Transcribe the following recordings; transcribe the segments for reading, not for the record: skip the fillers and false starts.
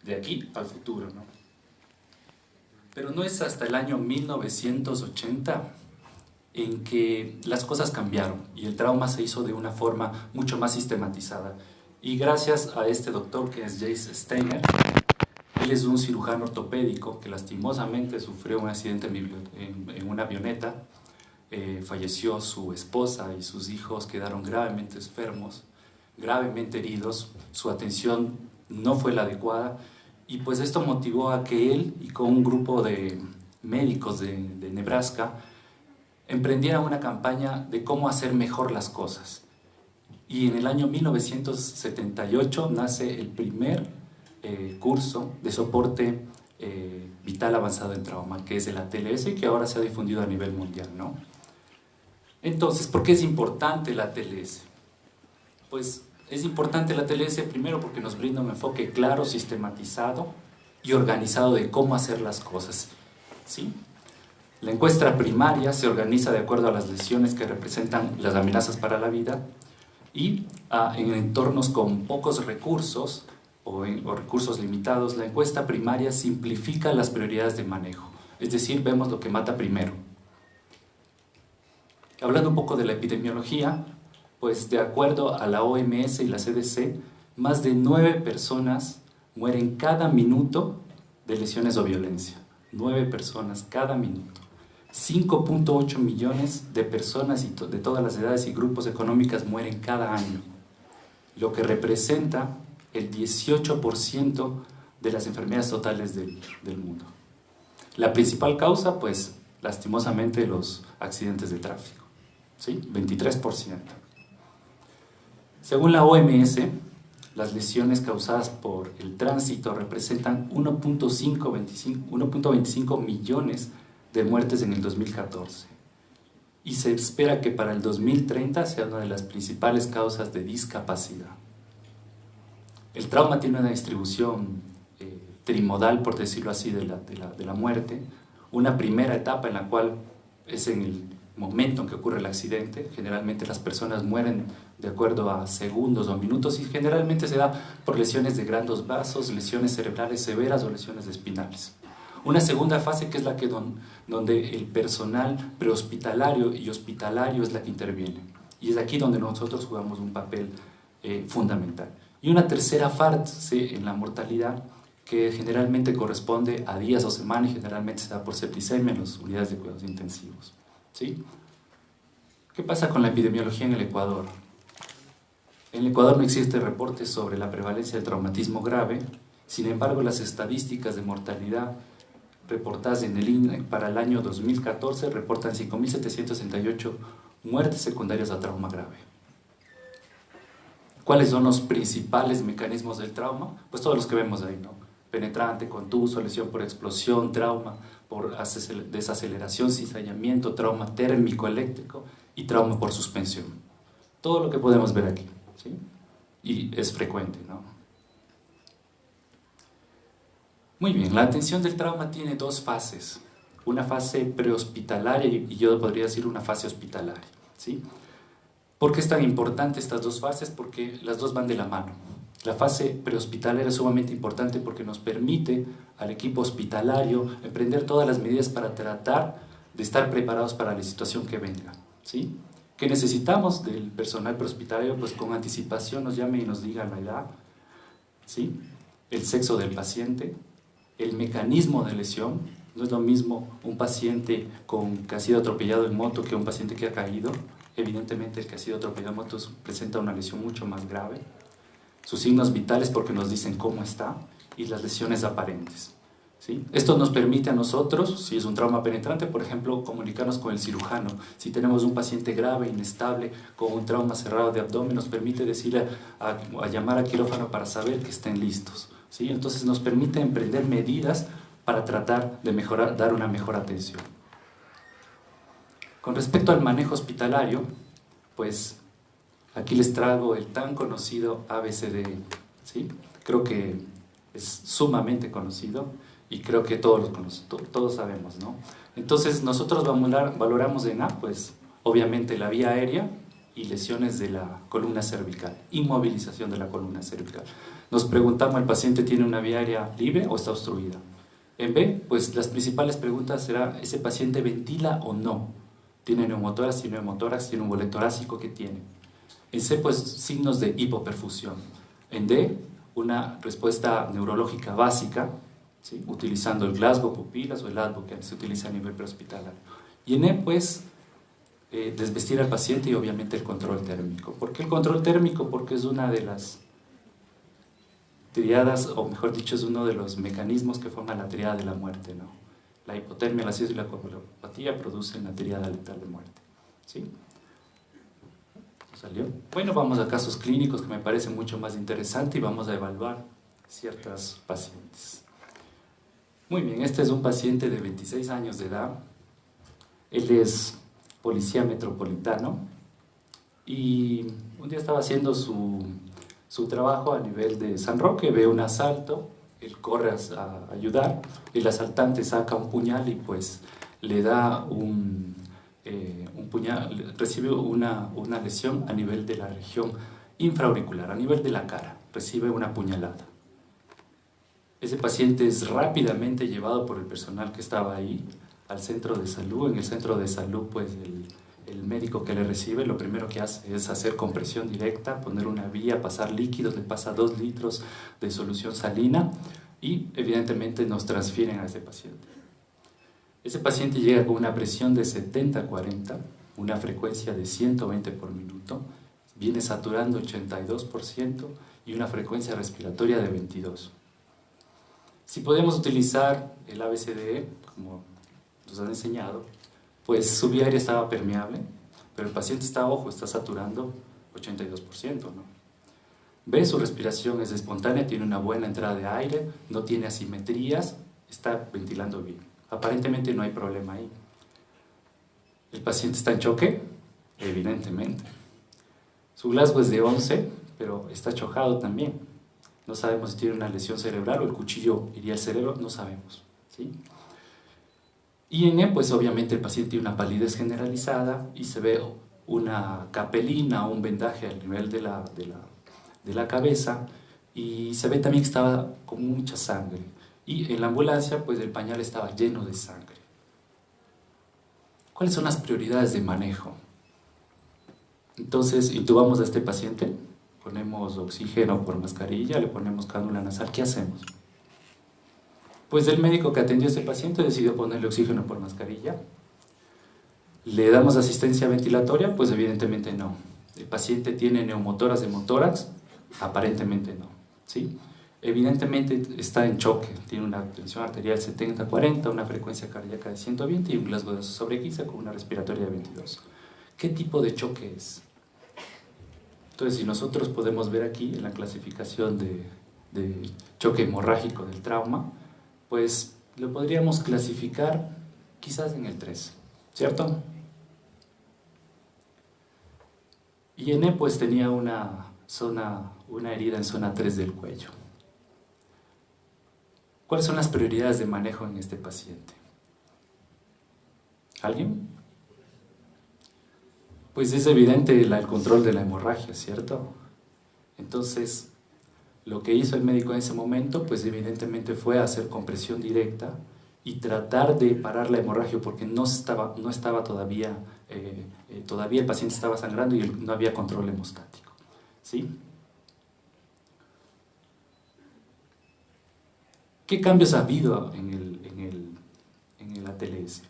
de aquí al futuro, ¿no? Pero no es hasta el año 1980 en que las cosas cambiaron y el trauma se hizo de una forma mucho más sistematizada. Y gracias a este doctor que es Jace Steiner, él es un cirujano ortopédico que lastimosamente sufrió un accidente en una avioneta, falleció su esposa y sus hijos quedaron gravemente enfermos, gravemente heridos, su atención no fue la adecuada y pues esto motivó a que él y con un grupo de médicos de Nebraska emprendieran una campaña de cómo hacer mejor las cosas. Y en el año 1978 nace el primer curso de soporte vital avanzado en trauma, que es el ATLS, que ahora se ha difundido a nivel mundial, ¿no? Entonces, ¿por qué es importante el ATLS? Pues es importante el ATLS primero porque nos brinda un enfoque claro, sistematizado y organizado de cómo hacer las cosas, ¿sí? La encuesta primaria se organiza de acuerdo a las lesiones que representan las amenazas para la vida y en entornos con pocos recursos o recursos limitados, la encuesta primaria simplifica las prioridades de manejo, es decir, vemos lo que mata primero. Hablando un poco de la epidemiología, pues de acuerdo a la OMS y la CDC, más de 9 personas mueren cada minuto de lesiones o violencia. 9 personas cada minuto. 5.8 millones de personas de todas las edades y grupos económicos mueren cada año, lo que representa el 18% de las enfermedades totales del mundo. La principal causa, pues, lastimosamente, los accidentes de tráfico, ¿sí? 23%. Según la OMS, las lesiones causadas por el tránsito representan 1.25 millones de muertes en el 2014 y se espera que para el 2030 sea una de las principales causas de discapacidad. El trauma tiene una distribución trimodal, por decirlo así, de la muerte. Una primera etapa en la cual es en el momento en que ocurre el accidente. Generalmente las personas mueren de acuerdo a segundos o minutos y generalmente se da por lesiones de grandes vasos, lesiones cerebrales severas o lesiones espinales. Una segunda fase que es la que donde el personal prehospitalario y hospitalario es la que interviene. Y es aquí donde nosotros jugamos un papel fundamental. Y una tercera fase en la mortalidad que generalmente corresponde a días o semanas y generalmente se da por septicemia en las unidades de cuidados intensivos, ¿sí? ¿Qué pasa con la epidemiología en el Ecuador? En el Ecuador no existe reporte sobre la prevalencia del traumatismo grave, sin embargo las estadísticas de mortalidad reportadas en el INE para el año 2014 reportan 5.768 muertes secundarias a trauma grave. ¿Cuáles son los principales mecanismos del trauma? Pues todos los que vemos ahí, ¿no? Penetrante, contuso, lesión por explosión, trauma por desaceleración, cizallamiento, trauma térmico eléctrico y trauma por suspensión. Todo lo que podemos ver aquí, ¿sí? Y es frecuente, ¿no? Muy bien, la atención del trauma tiene dos fases. Una fase prehospitalaria y yo podría decir una fase hospitalaria, ¿sí? ¿Por qué es tan importante estas dos fases? Porque las dos van de la mano. La fase prehospitalaria es sumamente importante porque nos permite al equipo hospitalario emprender todas las medidas para tratar de estar preparados para la situación que venga, ¿sí? ¿Qué necesitamos del personal prehospitalario? Pues con anticipación nos llame y nos diga la edad, ¿sí? El sexo del paciente, el mecanismo de lesión. No es lo mismo un paciente que ha sido atropellado en moto que un paciente que ha caído. Evidentemente el que ha sido atropellado en moto presenta una lesión mucho más grave. Sus signos vitales porque nos dicen cómo está y las lesiones aparentes, ¿sí? Esto nos permite a nosotros, si es un trauma penetrante, por ejemplo, comunicarnos con el cirujano. Si tenemos un paciente grave, inestable, con un trauma cerrado de abdomen, nos permite decirle a llamar a quirófano para saber que estén listos, ¿sí? Entonces nos permite emprender medidas para tratar de mejorar, dar una mejor atención. Con respecto al manejo hospitalario, pues aquí les traigo el tan conocido ABCD, ¿sí? Creo que es sumamente conocido y creo que todos sabemos, ¿no? Entonces nosotros valoramos en A, pues obviamente la vía aérea y lesiones de la columna cervical, inmovilización de la columna cervical. Nos preguntamos, ¿el paciente tiene una vía aérea libre o está obstruida? En B, pues las principales preguntas serán, ¿ese paciente ventila o no? ¿Tiene neumotórax? ¿Tiene neumotórax? ¿Tiene un boleto torácico? ¿Qué tiene? En C, pues signos de hipoperfusión. En D, una respuesta neurológica básica, ¿sí? Utilizando el Glasgow pupilas o el ADVO que se utiliza a nivel prehospitalario. Y en E, pues, desvestir al paciente y obviamente el control térmico. ¿Por qué el control térmico? Porque es una de las triadas, o mejor dicho, es uno de los mecanismos que forman la triada de la muerte, ¿no? La hipotermia, la acidosis y la coagulopatía producen la triada letal de muerte, ¿sí? ¿Salió? Bueno, vamos a casos clínicos que me parecen mucho más interesantes y vamos a evaluar ciertos pacientes. Muy bien, este es un paciente de 26 años de edad. Él es policía metropolitano y un día estaba haciendo su trabajo a nivel de San Roque, ve un asalto, él corre a ayudar, el asaltante saca un puñal y pues le da un puñal, recibe una lesión a nivel de la región infraauricular, a nivel de la cara, recibe una puñalada. Ese paciente es rápidamente llevado por el personal que estaba ahí al centro de salud. En el centro de salud, pues el médico que le recibe lo primero que hace es hacer compresión directa, poner una vía, pasar líquidos, le pasa 2 litros de solución salina y evidentemente nos transfieren a ese paciente. Ese paciente llega con una presión de 70-40, una frecuencia de 120 por minuto, viene saturando 82% y una frecuencia respiratoria de 22. Si podemos utilizar el ABCDE, como nos han enseñado, pues su vía aérea estaba permeable, pero el paciente está saturando 82%, ¿no? B, su respiración es espontánea, tiene una buena entrada de aire, no tiene asimetrías, está ventilando bien. Aparentemente no hay problema ahí. ¿El paciente está en choque? Evidentemente. Su Glasgow es de 11, pero está chocado también. No sabemos si tiene una lesión cerebral o el cuchillo iría al cerebro, no sabemos, ¿sí? Y en E, pues obviamente el paciente tiene una palidez generalizada y se ve una capelina o un vendaje al nivel de la cabeza y se ve también que estaba con mucha sangre. Y en la ambulancia, pues el pañal estaba lleno de sangre. ¿Cuáles son las prioridades de manejo? Entonces, intubamos a este paciente, ponemos oxígeno por mascarilla, le ponemos cánula nasal, ¿qué hacemos? Pues el médico que atendió a este paciente decidió ponerle oxígeno por mascarilla. ¿Le damos asistencia ventilatoria? Pues evidentemente no. ¿El paciente tiene neumotórax, hemotórax? Aparentemente no, ¿sí? Evidentemente está en choque, tiene una tensión arterial 70-40, una frecuencia cardíaca de 120 y un Glasgow de sobre 15 con una respiratoria de 22. ¿Qué tipo de choque es? Entonces, si nosotros podemos ver aquí en la clasificación de choque hemorrágico del trauma, pues lo podríamos clasificar quizás en el 3, ¿cierto? Y en E pues tenía una herida en zona 3 del cuello. ¿Cuáles son las prioridades de manejo en este paciente? ¿Alguien? Pues es evidente el control de la hemorragia, ¿cierto? Entonces, lo que hizo el médico en ese momento, pues evidentemente fue hacer compresión directa y tratar de parar la hemorragia porque no estaba todavía, todavía el paciente estaba sangrando y no había control hemostático, ¿sí? ¿Qué cambios ha habido en el ATLS?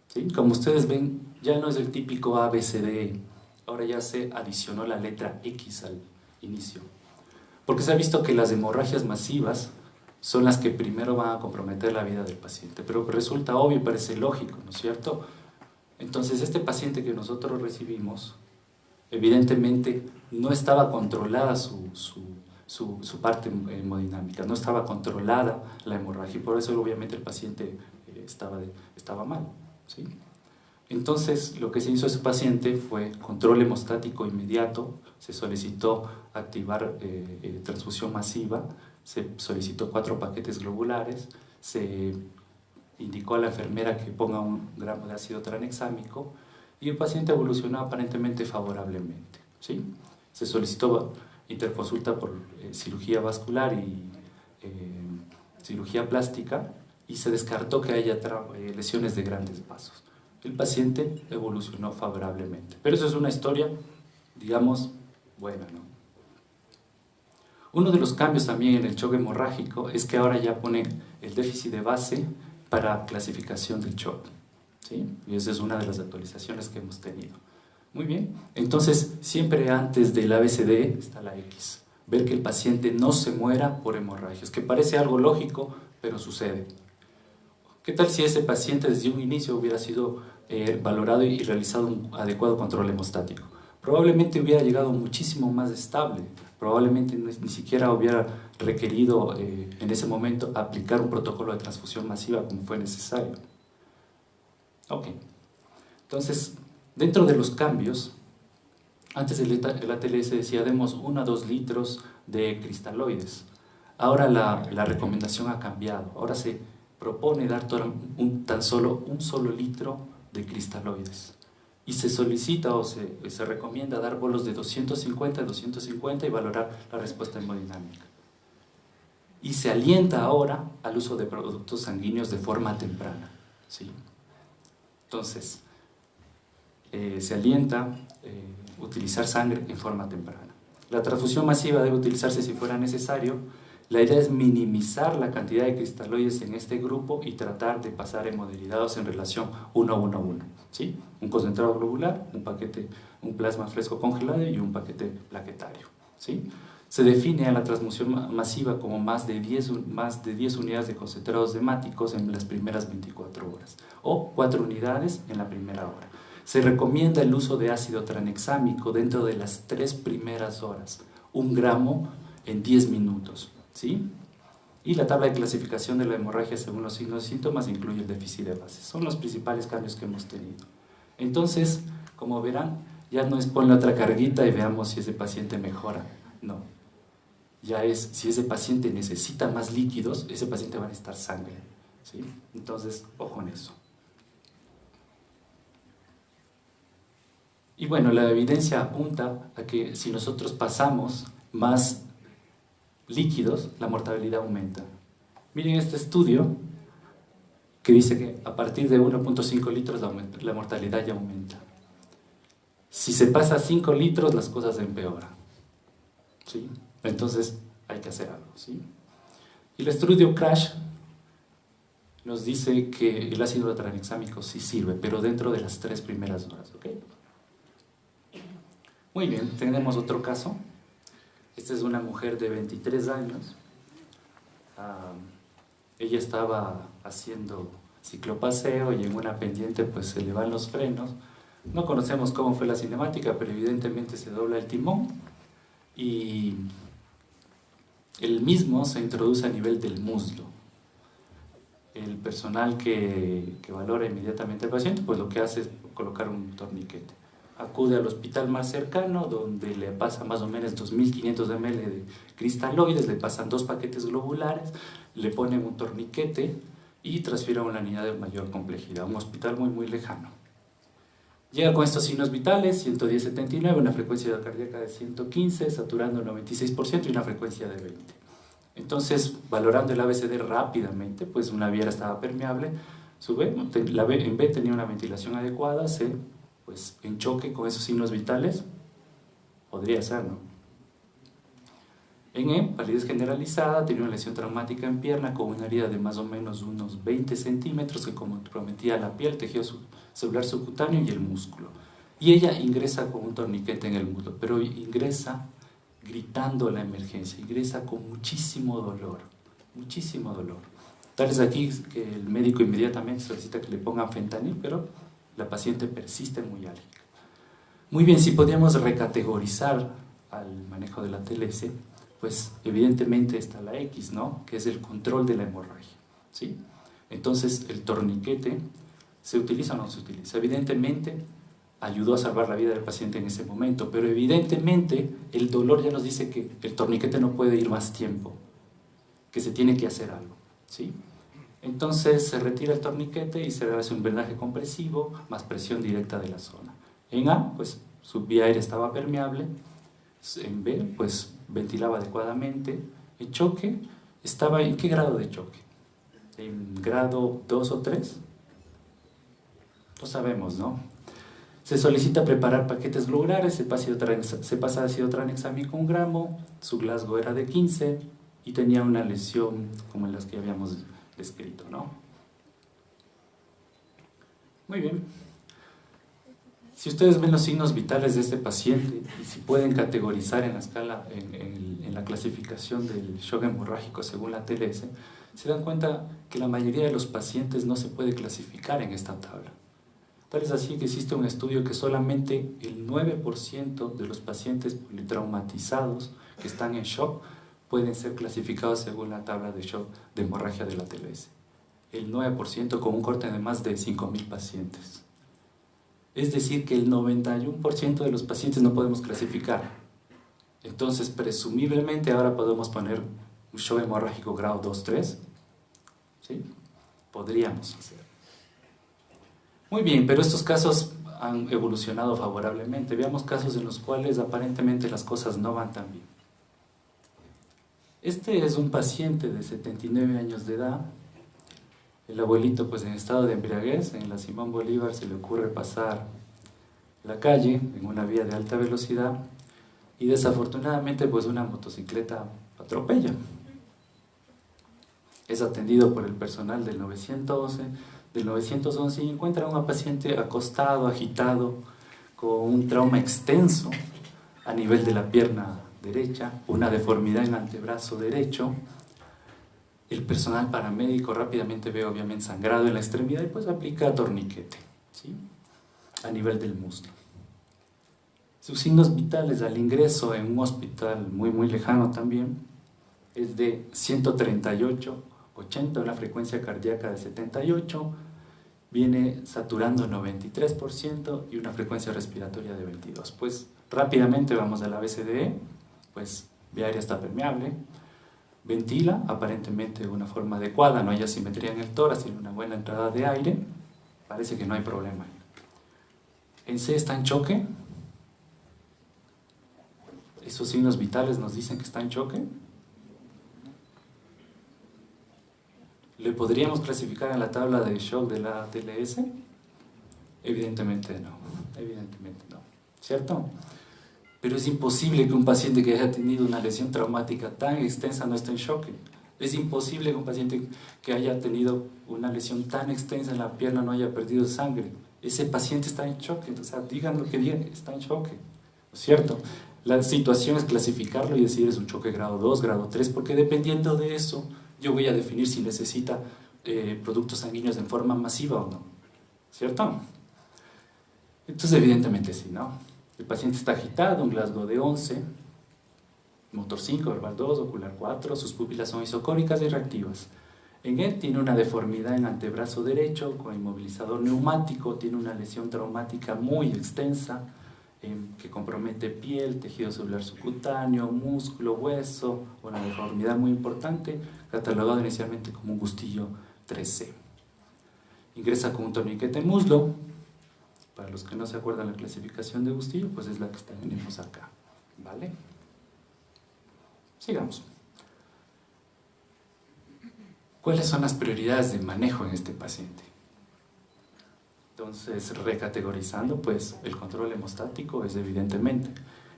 ¿Sí? Como ustedes ven, ya no es el típico ABCD, ahora ya se adicionó la letra X al inicio. Porque se ha visto que las hemorragias masivas son las que primero van a comprometer la vida del paciente, pero resulta obvio y parece lógico, ¿no es cierto? Entonces, este paciente que nosotros recibimos, evidentemente no estaba controlada su parte hemodinámica, no estaba controlada la hemorragia y por eso obviamente el paciente estaba mal, ¿sí? Entonces lo que se hizo a ese paciente fue control hemostático inmediato, se solicitó activar transfusión masiva, se solicitó 4 paquetes globulares, se indicó a la enfermera que ponga 1 gramo de ácido tranexámico y el paciente evolucionó aparentemente favorablemente, ¿sí? Se solicitó interconsulta por cirugía vascular y cirugía plástica, y se descartó que haya lesiones de grandes vasos. El paciente evolucionó favorablemente. Pero eso es una historia, digamos, buena, ¿no? Uno de los cambios también en el shock hemorrágico es que ahora ya ponen el déficit de base para clasificación del shock, ¿sí? Y esa es una de las actualizaciones que hemos tenido. Muy bien, entonces siempre antes del ABCD está la X. Ver que el paciente no se muera por hemorragias, que parece algo lógico, pero sucede. ¿Qué tal si ese paciente desde un inicio hubiera sido valorado y realizado un adecuado control hemostático? Probablemente hubiera llegado muchísimo más estable, probablemente ni siquiera hubiera requerido en ese momento aplicar un protocolo de transfusión masiva como fue necesario. Ok, entonces dentro de los cambios, antes el ATLS decía demos 1 a 2 litros de cristaloides. Ahora la recomendación ha cambiado, ahora se propone dar tan solo un solo litro de cristaloides. Y se solicita o se recomienda dar bolos de 250 a 250 y valorar la respuesta hemodinámica. Y se alienta ahora al uso de productos sanguíneos de forma temprana, ¿sí? Entonces, se alienta utilizar sangre en forma temprana. La transfusión masiva debe utilizarse si fuera necesario. La idea es minimizar la cantidad de cristaloides en este grupo y tratar de pasar hemoderivados en relación 1-1-1, ¿sí? Un concentrado globular, un plasma fresco congelado y un paquete plaquetario, ¿sí? Se define a la transfusión masiva como más de 10 unidades de concentrados hemáticos en las primeras 24 horas o 4 unidades en la primera hora. Se recomienda el uso de ácido tranexámico dentro de las 3 primeras horas, 1 gramo en 10 minutos. ¿Sí? Y la tabla de clasificación de la hemorragia según los signos y síntomas incluye el déficit de base. Son los principales cambios que hemos tenido. Entonces, como verán, ya no es ponle otra carguita y veamos si ese paciente mejora. No. Ya es, si ese paciente necesita más líquidos, ese paciente va a necesitar sangre, ¿sí? Entonces, ojo en eso. Y bueno, la evidencia apunta a que si nosotros pasamos más líquidos, la mortalidad aumenta. Miren este estudio que dice que a partir de 1.5 litros la mortalidad ya aumenta. Si se pasa a 5 litros, las cosas empeoran, ¿sí? Entonces hay que hacer algo, ¿sí? Y el estudio CRASH nos dice que el ácido tranexámico sí sirve, pero dentro de las 3 primeras horas, ¿ok? Muy bien, tenemos otro caso. Esta es una mujer de 23 años. Ella estaba haciendo ciclopaseo y en una pendiente pues se le van los frenos. No conocemos cómo fue la cinemática, pero evidentemente se dobla el timón y el mismo se introduce a nivel del muslo. El personal que valora inmediatamente al paciente pues lo que hace es colocar un torniquete. Acude al hospital más cercano, donde le pasa más o menos 2.500 ml de cristaloides, le pasan 2 paquetes globulares, le ponen un torniquete y transfieren a una unidad de mayor complejidad, un hospital muy lejano. Llega con estos signos vitales, 110-79, una frecuencia cardíaca de 115, saturando el 96% y una frecuencia de 20. Entonces, valorando el ABCD rápidamente, pues una vía estaba permeable, en B tenía una ventilación adecuada, C pues en choque con esos signos vitales, podría ser, ¿no? En E, palidez generalizada, tenía una lesión traumática en pierna con una herida de más o menos unos 20 centímetros que comprometía la piel, tejido celular subcutáneo y el músculo. Y ella ingresa con un torniquete en el muslo, pero ingresa gritando la emergencia, ingresa con muchísimo dolor. Tal es aquí que el médico inmediatamente solicita que le pongan fentanil, pero la paciente persiste muy álgica. Muy bien, si podíamos recategorizar al manejo de la TLS, pues evidentemente está la X, ¿no? Que es el control de la hemorragia, ¿sí? Entonces, el torniquete, ¿se utiliza o no se utiliza? Evidentemente, ayudó a salvar la vida del paciente en ese momento, pero evidentemente el dolor ya nos dice que el torniquete no puede ir más tiempo, que se tiene que hacer algo, ¿sí? Entonces se retira el torniquete y se hace un vendaje compresivo más presión directa de la zona. En A, pues su vía aérea estaba permeable, En B, pues ventilaba adecuadamente. En choque, ¿estaba en qué grado de choque? ¿En grado 2 o 3? No sabemos, ¿no? Se solicita preparar paquetes globulares, se pasa ácido tranexamin con 1 gramo, su Glasgow era de 15 y tenía una lesión como en las que habíamos descrito, ¿no? Muy bien. Si ustedes ven los signos vitales de este paciente y si pueden categorizar en la escala, en la clasificación del shock hemorrágico según la TLS, se dan cuenta que la mayoría de los pacientes no se puede clasificar en esta tabla. Tal es así que existe un estudio que solamente el 9% de los pacientes politraumatizados que están en shock pueden ser clasificados según la tabla de shock de hemorragia de la TLS. El 9% con un corte de más de 5.000 pacientes. Es decir, que el 91% de los pacientes no podemos clasificar. Entonces, presumiblemente ahora podemos poner un shock hemorrágico grado 2-3. ¿Sí? Podríamos hacer. Muy bien, pero estos casos han evolucionado favorablemente. Veamos casos en los cuales aparentemente las cosas no van tan bien. Este es un paciente de 79 años de edad. El abuelito, pues en estado de embriaguez, en la Simón Bolívar se le ocurre pasar la calle en una vía de alta velocidad y desafortunadamente pues una motocicleta atropella. Es atendido por el personal del 911 y encuentra a un paciente acostado, agitado, con un trauma extenso a nivel de la pierna derecha, una deformidad en el antebrazo derecho. El personal paramédico rápidamente ve obviamente sangrado en la extremidad y pues aplica torniquete, ¿sí? A nivel del muslo. Sus signos vitales al ingreso en un hospital muy lejano también es de 138/80, una frecuencia cardíaca de 78, viene saturando 93% y una frecuencia respiratoria de 22. Pues rápidamente vamos a la BCDE, pues vía aérea está permeable, ventila aparentemente de una forma adecuada, no hay asimetría en el tórax, tiene una buena entrada de aire, parece que no hay problema. En C está en choque, esos signos vitales nos dicen que está en choque. ¿Le podríamos clasificar en la tabla de shock de la TLS? Evidentemente no, ¿cierto? Pero es imposible que un paciente que haya tenido una lesión traumática tan extensa no esté en shock. Es imposible que un paciente que haya tenido una lesión tan extensa en la pierna no haya perdido sangre. Ese paciente está en shock, o sea, digan lo que digan, está en shock, ¿no es cierto? La situación es clasificarlo y decir es un choque grado 2, grado 3, porque dependiendo de eso, yo voy a definir si necesita productos sanguíneos en forma masiva o no, ¿cierto? Entonces, evidentemente sí, ¿no? El paciente está agitado, un Glasgow de 11, motor 5, verbal 2, ocular 4, sus pupilas son isocónicas y reactivas. En él tiene una deformidad en antebrazo derecho con inmovilizador neumático, tiene una lesión traumática muy extensa que compromete piel, tejido celular subcutáneo, músculo, hueso, una deformidad muy importante, catalogado inicialmente como un Gustillo 3C. Ingresa con un torniquete muslo. Para los que no se acuerdan la clasificación de Gustillo, pues es la que tenemos acá, ¿vale? Sigamos. ¿Cuáles son las prioridades de manejo en este paciente? Entonces, recategorizando, pues el control hemostático es evidentemente.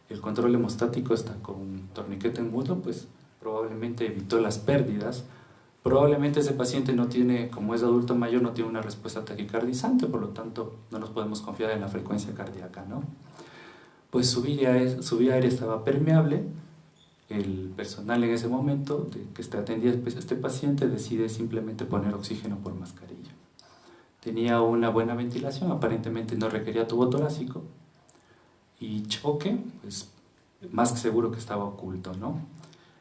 El control hemostático está con un torniquete en muslo, pues probablemente evitó las pérdidas. Probablemente ese paciente no tiene, como es adulto mayor, no tiene una respuesta taquicardizante, por lo tanto no nos podemos confiar en la frecuencia cardíaca, ¿no? Pues su vía aérea estaba permeable. El personal en ese momento que está atendiendo a este paciente decide simplemente poner oxígeno por mascarilla. Tenía una buena ventilación, aparentemente no requería tubo torácico, y choque, pues más que seguro que estaba oculto, ¿no?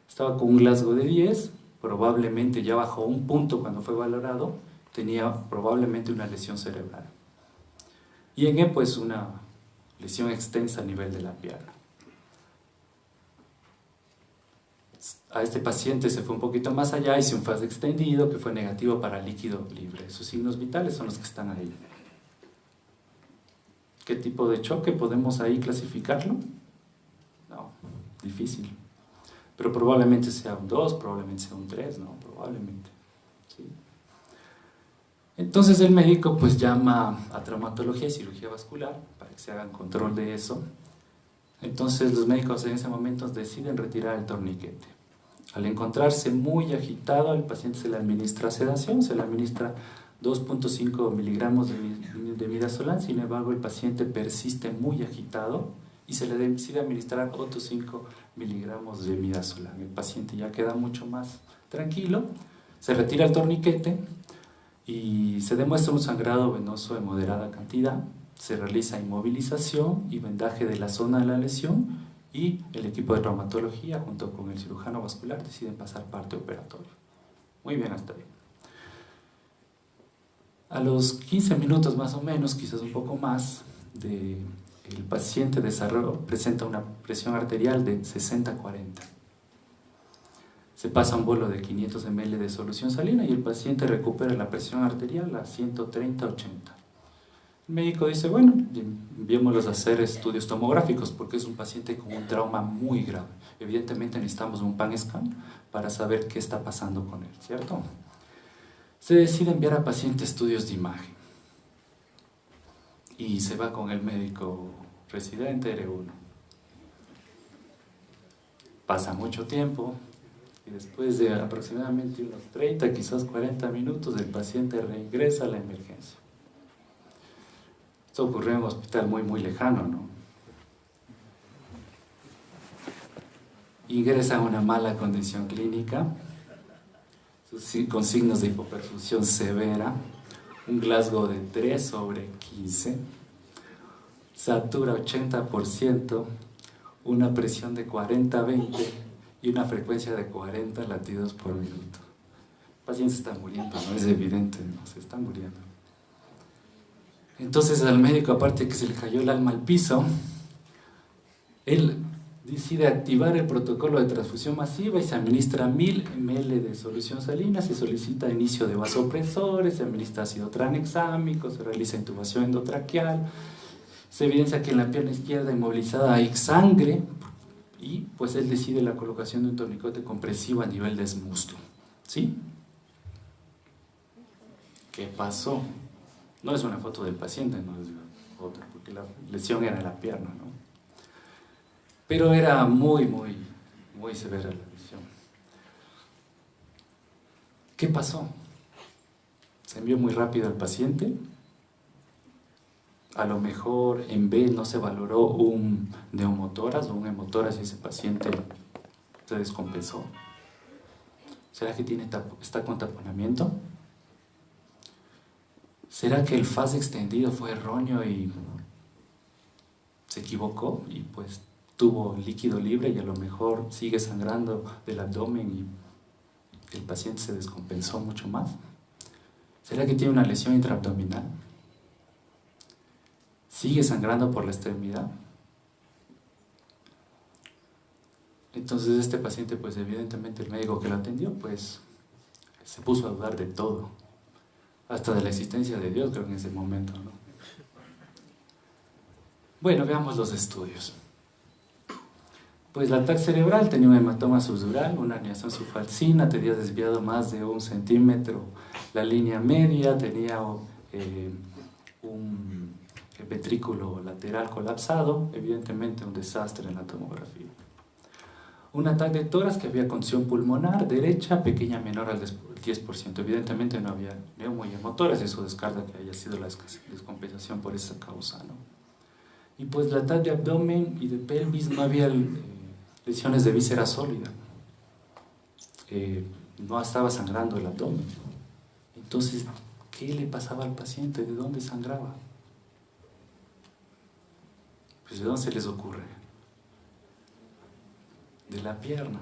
Estaba con un Glasgow de 10, probablemente ya bajó un punto cuando fue valorado, tenía probablemente una lesión cerebral. Y en E, pues una lesión extensa a nivel de la pierna. A este paciente se fue un poquito más allá, hizo un FAS extendido que fue negativo para líquido libre. Sus signos vitales son los que están ahí. ¿Qué tipo de choque podemos ahí clasificarlo? No, difícil. Pero probablemente sea un 2, probablemente sea un 3, ¿no? Probablemente. ¿Sí? Entonces el médico pues llama a traumatología y cirugía vascular para que se hagan control de eso. Entonces los médicos en ese momento deciden retirar el torniquete. Al encontrarse muy agitado, al paciente se le administra sedación, se le administra 2.5 miligramos de midazolam. Sin embargo, el paciente persiste muy agitado y se le decide administrar otros 5 miligramos de midazolam. El paciente ya queda mucho más tranquilo, se retira el torniquete y se demuestra un sangrado venoso de moderada cantidad. Se realiza inmovilización y vendaje de la zona de la lesión y el equipo de traumatología junto con el cirujano vascular deciden pasar parte operatorio. Muy bien hasta ahí. A los 15 minutos más o menos, quizás un poco más, el paciente presenta una presión arterial de 60-40. Se pasa un bolo de 500 ml de solución salina y el paciente recupera la presión arterial a 130-80. El médico dice, bueno, enviémoslos a hacer estudios tomográficos porque es un paciente con un trauma muy grave. Evidentemente necesitamos un PAN scan para saber qué está pasando con él, ¿cierto? Se decide enviar al paciente estudios de imagen y se va con el médico residente R1. Pasa mucho tiempo y después de aproximadamente unos 30, quizás 40 minutos, el paciente reingresa a la emergencia. Esto ocurrió en un hospital muy lejano, ¿no? Ingresa en una mala condición clínica, con signos de hipoperfusión severa, un Glasgow de 3/15, satura 80%, una presión de 40-20 y una frecuencia de 40 latidos por minuto. El paciente se está muriendo, ¿no? Es evidente, ¿no? Se está muriendo. Entonces al médico, aparte que se le cayó el alma al piso, él decide activar el protocolo de transfusión masiva y se administra 1000 ml de solución salina, se solicita inicio de vasopresores, se administra ácido tranexámico, se realiza intubación endotraqueal, se evidencia que en la pierna izquierda inmovilizada hay sangre y pues él decide la colocación de un torniquete compresivo a nivel del muslo. ¿Sí? ¿Qué pasó? No es una foto del paciente, no es otra, porque la lesión era en la pierna, ¿no? Pero era muy severa la lesión. ¿Qué pasó? Se envió muy rápido al paciente. A lo mejor en B no se valoró un neumotórax o un hemotórax y ese paciente se descompensó. ¿Será que está con taponamiento? ¿Será que el faz extendido fue erróneo y se equivocó y pues tuvo líquido libre y a lo mejor sigue sangrando del abdomen y el paciente se descompensó mucho más? ¿Será que tiene una lesión intraabdominal? ¿Sigue sangrando por la extremidad? Entonces este paciente, pues evidentemente el médico que lo atendió, pues se puso a dudar de todo, hasta de la existencia de Dios, creo, en ese momento, ¿no? Bueno, veamos los estudios. Pues la TAC cerebral tenía un hematoma subdural, una herniación subfalcina, tenía desviado más de 1 centímetro la línea media, tenía un ventrículo lateral colapsado, evidentemente un desastre en la tomografía. Un ataque de tórax que había contusión pulmonar derecha, pequeña, menor al 10%. Evidentemente no había neumo y hemotórax, eso descarta que haya sido la descompensación por esa causa, ¿no? Y pues la TAC de abdomen y de pelvis no había lesiones de víscera sólida. No estaba sangrando el abdomen. Entonces, ¿qué le pasaba al paciente? ¿De dónde sangraba? Pues ¿de dónde se les ocurre? De la pierna.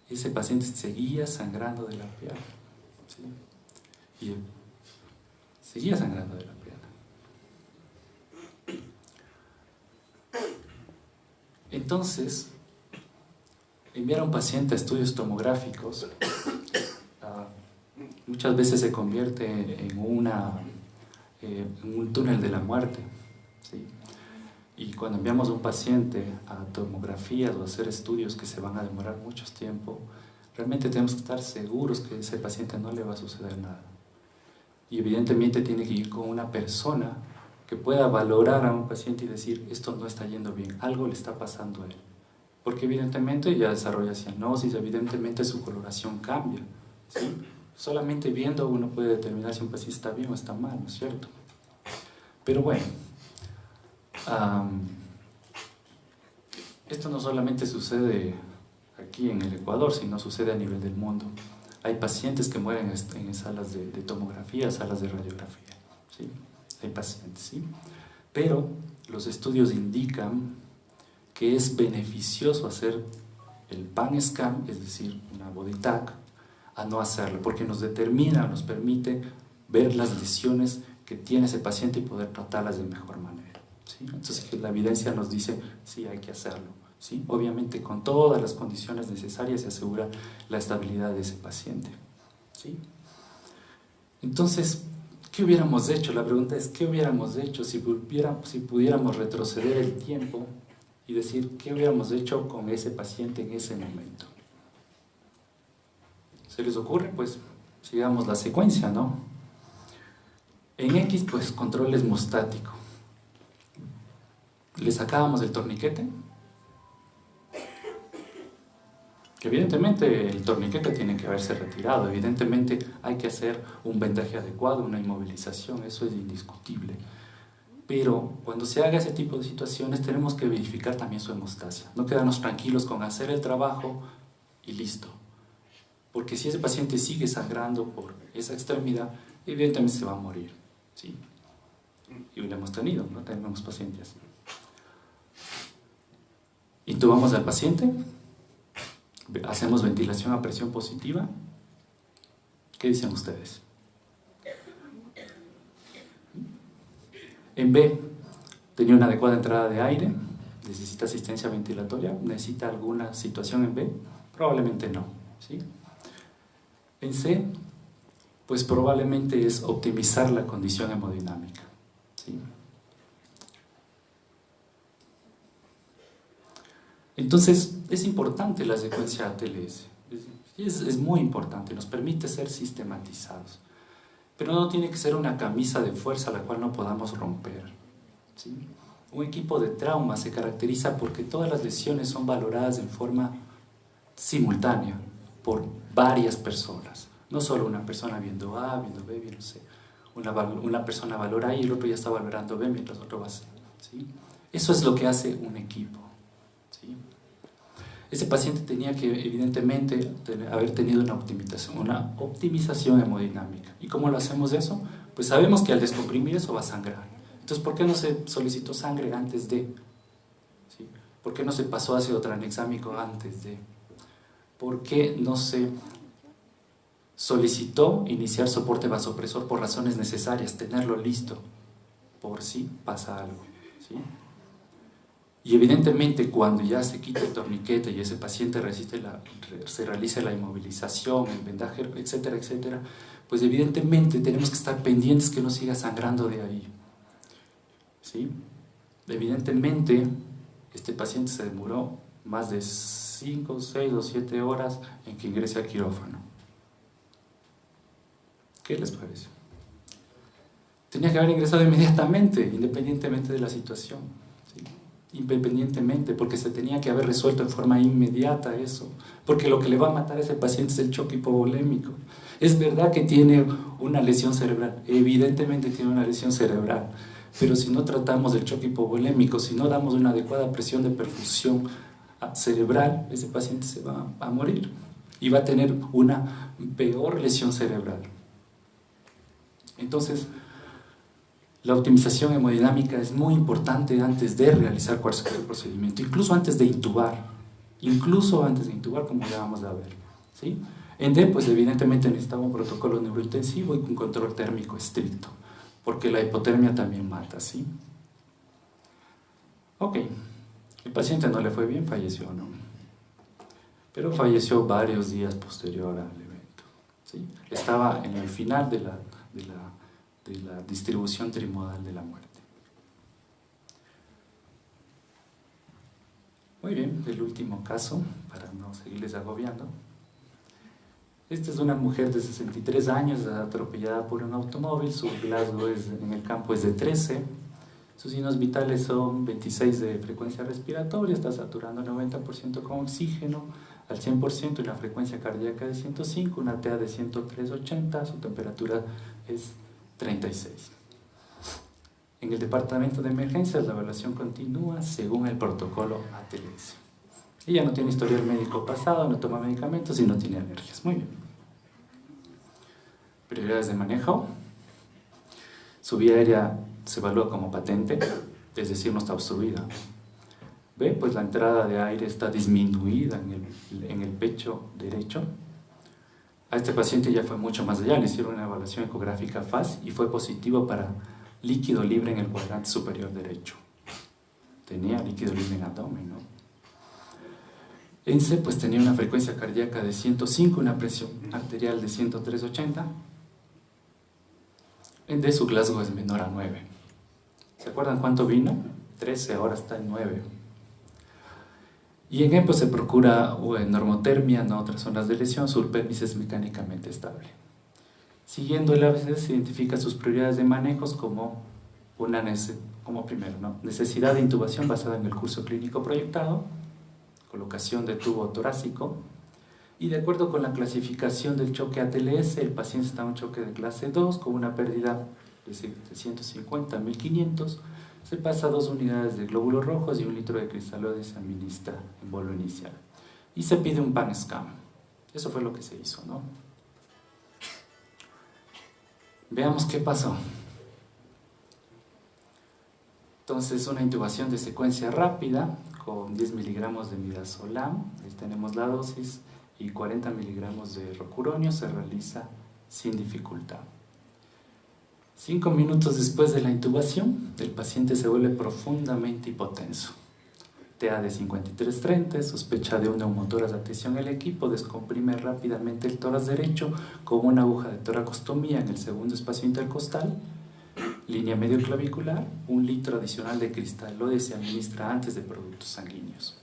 Ese paciente seguía sangrando de la pierna, ¿sí? Y seguía sangrando de la pierna. Entonces, enviar a un paciente a estudios tomográficos muchas veces se convierte en un túnel de la muerte, ¿sí? Y cuando enviamos a un paciente a tomografías o a hacer estudios que se van a demorar mucho tiempo, realmente tenemos que estar seguros que a ese paciente no le va a suceder nada. Y evidentemente tiene que ir con una persona que pueda valorar a un paciente y decir, esto no está yendo bien, algo le está pasando a él. Porque evidentemente ya desarrolla cianosis, evidentemente su coloración cambia, ¿sí? Solamente viendo uno puede determinar si un paciente está bien o está mal, ¿no es cierto? Pero bueno, esto no solamente sucede aquí en el Ecuador, sino sucede a nivel del mundo. Hay pacientes que mueren en salas de tomografía, salas de radiografía, ¿sí? Hay pacientes, ¿sí? Pero los estudios indican que es beneficioso hacer el PAN scan, es decir, una body tag, a no hacerlo, porque nos determina, nos permite ver las lesiones que tiene ese paciente y poder tratarlas de mejor manera, ¿sí? Entonces la evidencia nos dice, sí, hay que hacerlo, ¿sí? Obviamente con todas las condiciones necesarias se asegura la estabilidad de ese paciente, ¿sí? Entonces, ¿qué hubiéramos hecho? La pregunta es, ¿qué hubiéramos hecho si pudiéramos retroceder el tiempo y decir, ¿qué hubiéramos hecho con ese paciente en ese momento? ¿Se les ocurre? Pues sigamos la secuencia, ¿no? En X, pues control hemostático. Le sacábamos el torniquete, que evidentemente el torniquete tiene que haberse retirado, evidentemente hay que hacer un vendaje adecuado, una inmovilización, eso es indiscutible. Pero cuando se haga ese tipo de situaciones tenemos que verificar también su hemostasia, no quedarnos tranquilos con hacer el trabajo y listo. Porque si ese paciente sigue sangrando por esa extremidad, evidentemente se va a morir, ¿sí? Y lo hemos tenido, ¿no? Tenemos pacientes así. Intubamos al paciente, hacemos ventilación a presión positiva. ¿Qué dicen ustedes? En B, tenía una adecuada entrada de aire, necesita asistencia ventilatoria, necesita alguna situación en B, probablemente no, ¿sí? En C, pues probablemente es optimizar la condición hemodinámica, ¿sí? Entonces, es importante la secuencia ATLS, es muy importante, nos permite ser sistematizados, pero no tiene que ser una camisa de fuerza la cual no podamos romper, ¿sí? Un equipo de trauma se caracteriza porque todas las lesiones son valoradas en forma simultánea por varias personas, no solo una persona viendo A, viendo B, viendo C. Una persona valora A y el otro ya está valorando B mientras otro va a C, ¿sí? Eso es lo que hace un equipo, ¿sí? Ese paciente tenía que evidentemente haber tenido una optimización hemodinámica. ¿Y cómo lo hacemos eso? Pues sabemos que al descomprimir eso va a sangrar. Entonces, ¿por qué no se solicitó sangre antes de? ¿Sí? ¿Por qué no se pasó ácido tranexámico antes de? ¿Por qué no se solicitó iniciar soporte vasopresor por razones necesarias, tenerlo listo por si pasa algo, ¿sí? Y evidentemente cuando ya se quita el torniquete y ese paciente se realiza la inmovilización, el vendaje, etcétera, etcétera, pues evidentemente tenemos que estar pendientes que no siga sangrando de ahí, ¿sí? Evidentemente este paciente se demoró más de 5, 6 o 7 horas en que ingrese al quirófano. ¿Qué les parece? Tenía que haber ingresado inmediatamente, independientemente de la situación, ¿sí? Independientemente, porque se tenía que haber resuelto en forma inmediata eso, porque lo que le va a matar a ese paciente es el choque hipovolémico. Es verdad que tiene una lesión cerebral, evidentemente tiene una lesión cerebral, pero si no tratamos el choque hipovolémico, si no damos una adecuada presión de perfusión cerebral, ese paciente se va a morir y va a tener una peor lesión cerebral. Entonces, la optimización hemodinámica es muy importante antes de realizar cualquier procedimiento, incluso antes de intubar, como ya vamos a ver, ¿sí? En D, pues evidentemente necesitaba un protocolo neurointensivo y un control térmico estricto, porque la hipotermia también mata, ¿sí? Ok, el paciente no le fue bien, falleció, ¿no? Pero falleció varios días posterior al evento, ¿sí? Estaba en el final de la distribución trimodal de la muerte. Muy bien, el último caso, para no seguirles agobiando. Esta es una mujer de 63 años atropellada por un automóvil, su Glasgow en el campo es de 13, sus signos vitales son 26 de frecuencia respiratoria, está saturando 90% con oxígeno, al 100% y una frecuencia cardíaca de 105, una TA de 103,80, su temperatura es 36. En el departamento de emergencias la evaluación continúa según el protocolo ATLS. Ella no tiene historial médico pasado, no toma medicamentos y no tiene alergias. Muy bien. Prioridades de manejo. Su vía aérea se evalúa como patente, es decir, no está obstruida. ¿Ve? Pues la entrada de aire está disminuida en el pecho derecho. A este paciente ya fue mucho más allá, le hicieron una evaluación ecográfica FAS y fue positivo para líquido libre en el cuadrante superior derecho. Tenía líquido libre en abdomen, ¿no? En C, pues tenía una frecuencia cardíaca de 105, una presión arterial de 103,80. En D, su Glasgow es menor a 9. ¿Se acuerdan cuánto vino? 13, ahora está en 9. Y en E, pues se procura normotermia, no otras zonas de lesión, su pelvis es mecánicamente estable. Siguiendo el ABC, se identifica sus prioridades de manejos como primero, ¿no? Necesidad de intubación basada en el curso clínico proyectado, colocación de tubo torácico, y de acuerdo con la clasificación del choque ATLS, el paciente está en un choque de clase 2 con una pérdida de 750 a 1500, se pasa 2 unidades de glóbulos rojos y 1 litro de cristalóide y se administra en bolo inicial. Y se pide un PAN-SCAM. Eso fue lo que se hizo, ¿no? Veamos qué pasó. Entonces, una intubación de secuencia rápida con 10 miligramos de midazolam, ahí tenemos la dosis, y 40 miligramos de rocuronio se realiza sin dificultad. 5 minutos después de la intubación, el paciente se vuelve profundamente hipotenso. TA de 53-30, sospecha de un neumotórax de adhesión al equipo, descomprime rápidamente el tórax derecho con una aguja de toracostomía en el segundo espacio intercostal, línea medio clavicular, 1 litro adicional de cristalóide se administra antes de productos sanguíneos.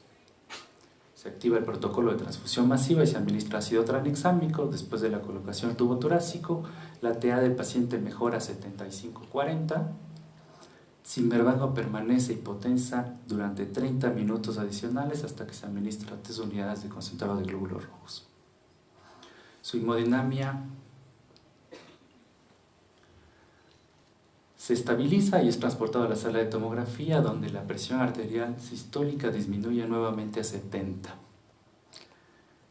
Se activa el protocolo de transfusión masiva y se administra ácido tranexámico. Después de la colocación del tubo torácico, la TA del paciente mejora a 75-40. Simmerbango permanece hipotensa durante 30 minutos adicionales hasta que se administra 3 unidades de concentrado de glóbulos rojos. Su hemodinamia se estabiliza y es transportado a la sala de tomografía, donde la presión arterial sistólica disminuye nuevamente a 70.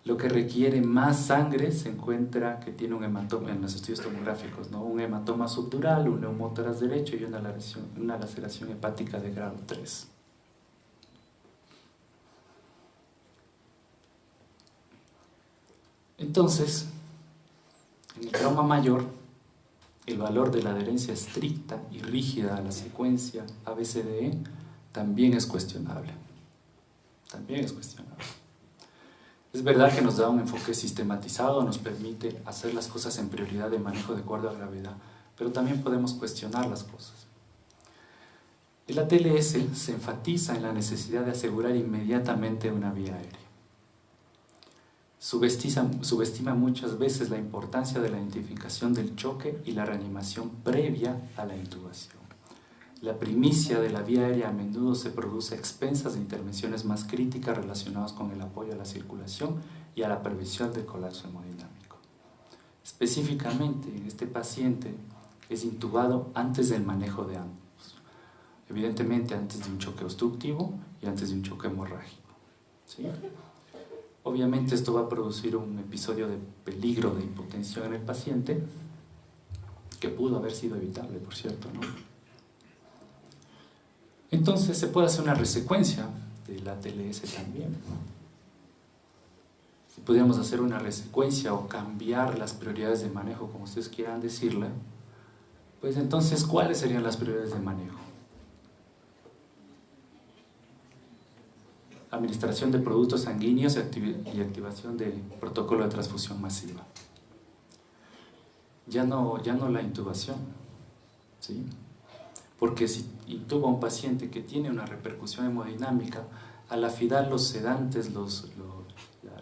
Lo que requiere más sangre se encuentra que tiene un hematoma en los estudios tomográficos, ¿no? Un hematoma subdural, un neumotórax derecho y una laceración hepática de grado 3. Entonces, en el trauma mayor, el valor de la adherencia estricta y rígida a la secuencia ABCDE también es cuestionable. Es verdad que nos da un enfoque sistematizado, nos permite hacer las cosas en prioridad de manejo de acuerdo a gravedad, pero también podemos cuestionar las cosas. El ATLS se enfatiza en la necesidad de asegurar inmediatamente una vía aérea. Subestima muchas veces la importancia de la identificación del choque y la reanimación previa a la intubación. La primicia de la vía aérea a menudo se produce a expensas de intervenciones más críticas relacionadas con el apoyo a la circulación y a la prevención del colapso hemodinámico. Específicamente, este paciente es intubado antes del manejo de ambos. Evidentemente, antes de un choque obstructivo y antes de un choque hemorrágico. ¿Sí? Obviamente esto va a producir un episodio de peligro de hipotensión en el paciente, que pudo haber sido evitable, por cierto, ¿no? Entonces se puede hacer una resecuencia del ATLS también. Si pudiéramos hacer una resecuencia o cambiar las prioridades de manejo, como ustedes quieran decirle, pues entonces, ¿cuáles serían las prioridades de manejo? Administración de productos sanguíneos y activación de protocolo de transfusión masiva. Ya no la intubación, ¿sí? Porque si intuba a un paciente que tiene una repercusión hemodinámica, Al afilar los sedantes,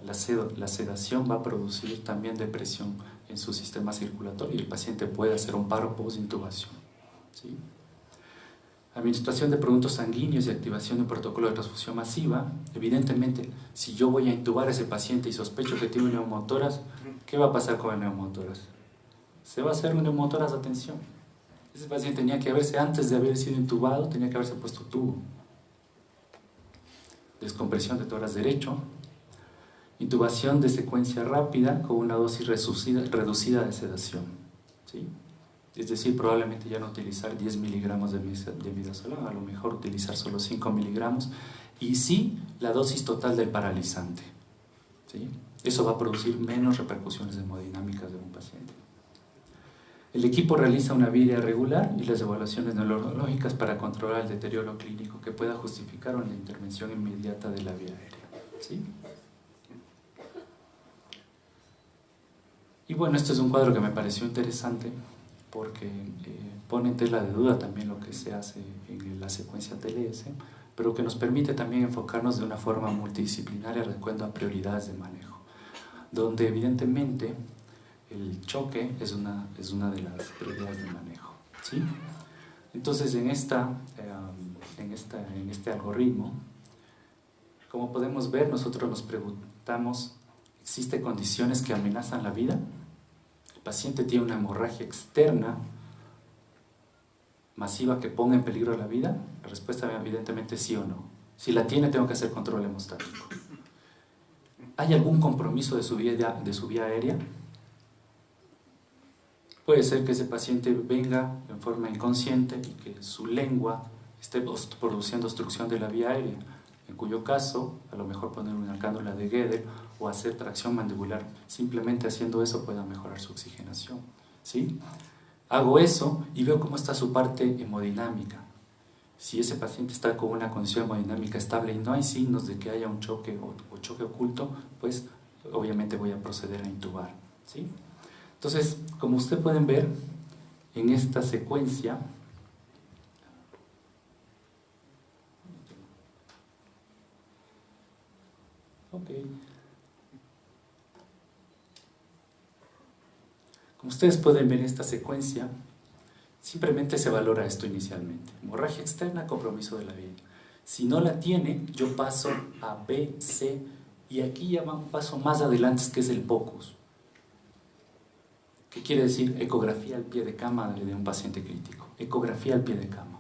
la sedación va a producir también depresión en su sistema circulatorio y el paciente puede hacer un paro post-intubación, ¿sí? Administración de productos sanguíneos y activación de un protocolo de transfusión masiva. Evidentemente, si yo voy a intubar a ese paciente y sospecho que tiene un neumotórax, ¿qué va a pasar con el neumotórax? Se va a hacer un neumotórax de atención. Ese paciente tenía que haberse, antes de haber sido intubado, tenía que haberse puesto tubo. Descompresión de tórax derecho. Intubación de secuencia rápida con una dosis reducida de sedación, ¿sí? Es decir, probablemente ya no utilizar 10 miligramos de midazolam, a lo mejor utilizar solo 5 miligramos, y sí la dosis total del paralizante, ¿sí? Eso va a producir menos repercusiones hemodinámicas de un paciente. El equipo realiza una vía regular y las evaluaciones neurológicas para controlar el deterioro clínico que pueda justificar una intervención inmediata de la vía aérea, ¿sí? Y bueno, este es un cuadro que me pareció interesante porque pone en tela de duda también lo que se hace en la secuencia TLS, pero que nos permite también enfocarnos de una forma multidisciplinaria de acuerdo a prioridades de manejo, donde evidentemente el choque es una de las prioridades de manejo, ¿sí? Entonces en este algoritmo, como podemos ver, nosotros nos preguntamos: ¿existen condiciones que amenazan la vida? ¿El paciente tiene una hemorragia externa masiva que ponga en peligro la vida? La respuesta evidentemente sí o no. Si la tiene, tengo que hacer control hemostático. ¿Hay algún compromiso de su vía aérea? Puede ser que ese paciente venga en forma inconsciente y que su lengua esté produciendo obstrucción de la vía aérea, en cuyo caso, a lo mejor poner una cánula de Gueder o hacer tracción mandibular. Simplemente haciendo eso pueda mejorar su oxigenación, ¿sí? Hago eso y veo cómo está su parte hemodinámica. Si ese paciente está con una condición hemodinámica estable y no hay signos de que haya un choque o choque oculto, pues obviamente voy a proceder a intubar, ¿sí? Entonces, como ustedes pueden ver en esta secuencia, como ustedes pueden ver en esta secuencia, simplemente se valora esto inicialmente: hemorragia externa, compromiso de la vida. Si no la tiene, yo paso a B, C, y aquí ya va un paso más adelante, que es el POCUS. ¿Qué quiere decir? Ecografía al pie de cama de un paciente crítico. Ecografía al pie de cama.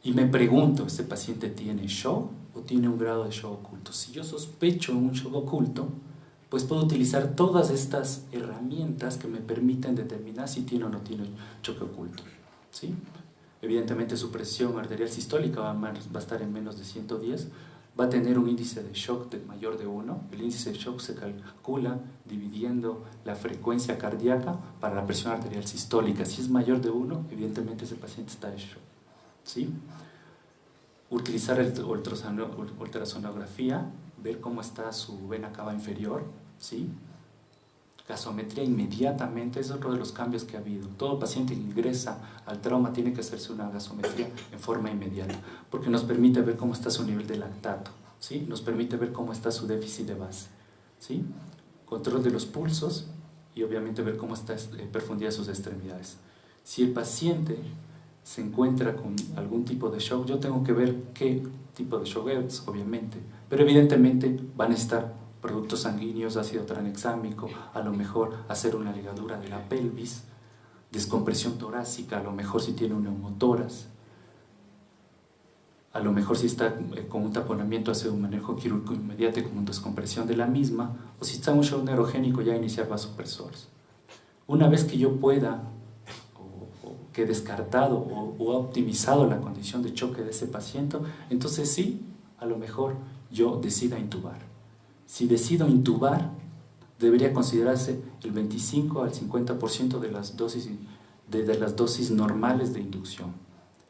Y me pregunto, ¿este paciente tiene shock o tiene un grado de shock oculto? Si yo sospecho un shock oculto, pues puedo utilizar todas estas herramientas que me permiten determinar si tiene o no tiene choque oculto, ¿sí? Evidentemente su presión arterial sistólica va a estar en menos de 110, va a tener un índice de shock mayor de 1. El índice de shock se calcula dividiendo la frecuencia cardíaca para la presión arterial sistólica. Si es mayor de 1, evidentemente ese paciente está en shock, ¿sí? Utilizar el ultrasonografía, ver cómo está su vena cava inferior, ¿sí? Gasometría inmediatamente, es otro de los cambios que ha habido. Todo paciente que ingresa al trauma tiene que hacerse una gasometría en forma inmediata, porque nos permite ver cómo está su nivel de lactato, ¿sí? Nos permite ver cómo está su déficit de base, ¿sí? Control de los pulsos y obviamente ver cómo está profundidad de sus extremidades. Si el paciente se encuentra con algún tipo de shock, yo tengo que ver qué tipo de shock es, obviamente, pero evidentemente van a estar productos sanguíneos, ácido tranexámico, a lo mejor hacer una ligadura de la pelvis, descompresión torácica, a lo mejor si tiene un neumotórax, a lo mejor si está con un taponamiento, hacer un manejo quirúrgico inmediato con descompresión de la misma, o si está en un shock neurogénico, ya iniciar vasopresores. Una vez que yo pueda, o que he descartado o optimizado la condición de choque de ese paciente, entonces sí, a lo mejor yo decida intubar. Si decido intubar, debería considerarse el 25 al 50% de las dosis normales de inducción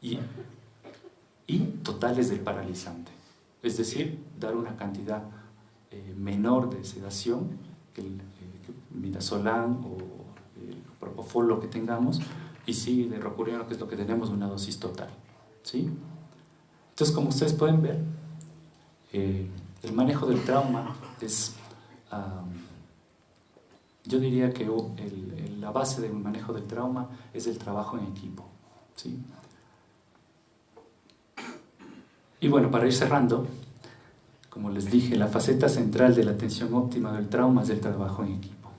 y totales del paralizante. Es decir, dar una cantidad menor de sedación que el midazolam o el propofol, lo que tengamos, y sí, de rocuronium, que es lo que tenemos, una dosis total, ¿sí? Entonces, como ustedes pueden ver, El manejo del trauma es, yo diría que la base del manejo del trauma es el trabajo en equipo, ¿sí? Y bueno, para ir cerrando, como les dije, la faceta central de la atención óptima del trauma es el trabajo en equipo.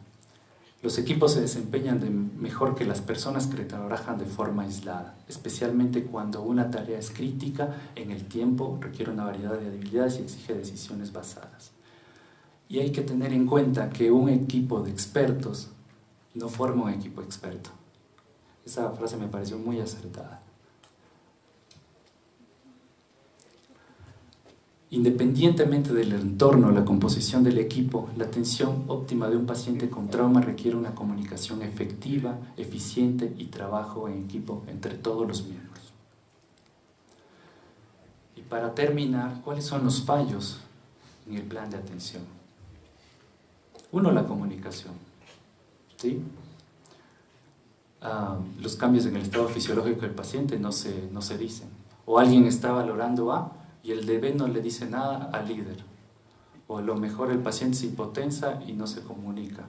Los equipos se desempeñan mejor que las personas que trabajan de forma aislada, especialmente cuando una tarea es crítica en el tiempo, requiere una variedad de habilidades y exige decisiones basadas. Y hay que tener en cuenta que un equipo de expertos no forma un equipo experto. Esa frase me pareció muy acertada. Independientemente del entorno o la composición del equipo, la atención óptima de un paciente con trauma requiere una comunicación efectiva, eficiente y trabajo en equipo entre todos los miembros. Y para terminar, ¿cuáles son los fallos en el plan de atención? Uno, la comunicación, ¿sí? Los cambios en el estado fisiológico del paciente no se dicen. O alguien está valorando A y el de B no le dice nada al líder. O a lo mejor el paciente se hipotensa y no se comunica.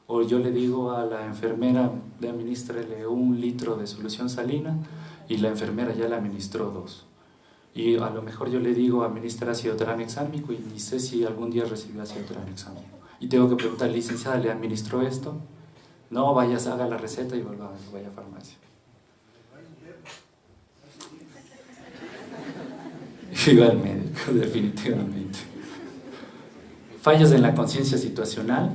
O yo le digo a la enfermera, le administrele 1 litro de solución salina y la enfermera ya le administró 2. Y a lo mejor yo le digo, administra ácido tranexámico y ni sé si algún día recibió ácido tranexámico. Y tengo que preguntar, licenciada, ¿le administró esto? No, vaya, haga la receta y vaya a farmacia. Iba al médico, definitivamente. Fallos en la conciencia situacional,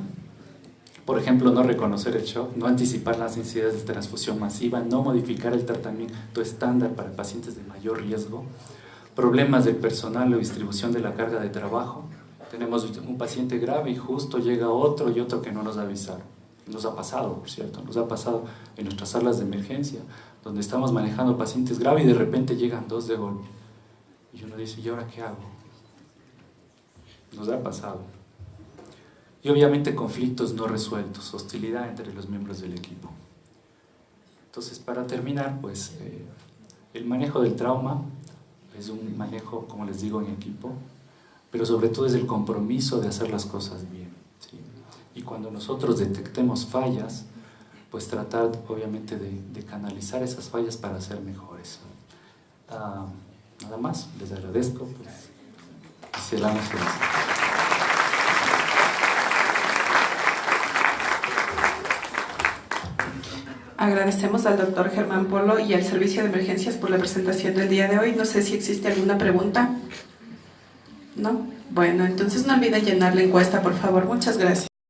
por ejemplo, no reconocer el shock, no anticipar las necesidades de transfusión masiva, no modificar el tratamiento estándar para pacientes de mayor riesgo, problemas del personal o distribución de la carga de trabajo. Tenemos un paciente grave y justo llega otro y otro que no nos avisaron. Nos ha pasado, por cierto, nos ha pasado en nuestras salas de emergencia, donde estamos manejando pacientes graves y de repente llegan 2 de golpe. Y uno dice, ¿y ahora qué hago? Nos ha pasado. Y obviamente conflictos no resueltos, hostilidad entre los miembros del equipo. Entonces, para terminar, pues, el manejo del trauma es un manejo, como les digo, en equipo, pero sobre todo es el compromiso de hacer las cosas bien, ¿sí? Y cuando nosotros detectemos fallas, pues tratar obviamente de canalizar esas fallas para ser mejores. Nada más, les agradezco, pues, y cerramos con esto. Agradecemos al doctor Germán Polo y al Servicio de Emergencias por la presentación del día de hoy. No sé si existe alguna pregunta. ¿No? Bueno, entonces no olviden llenar la encuesta, por favor. Muchas gracias.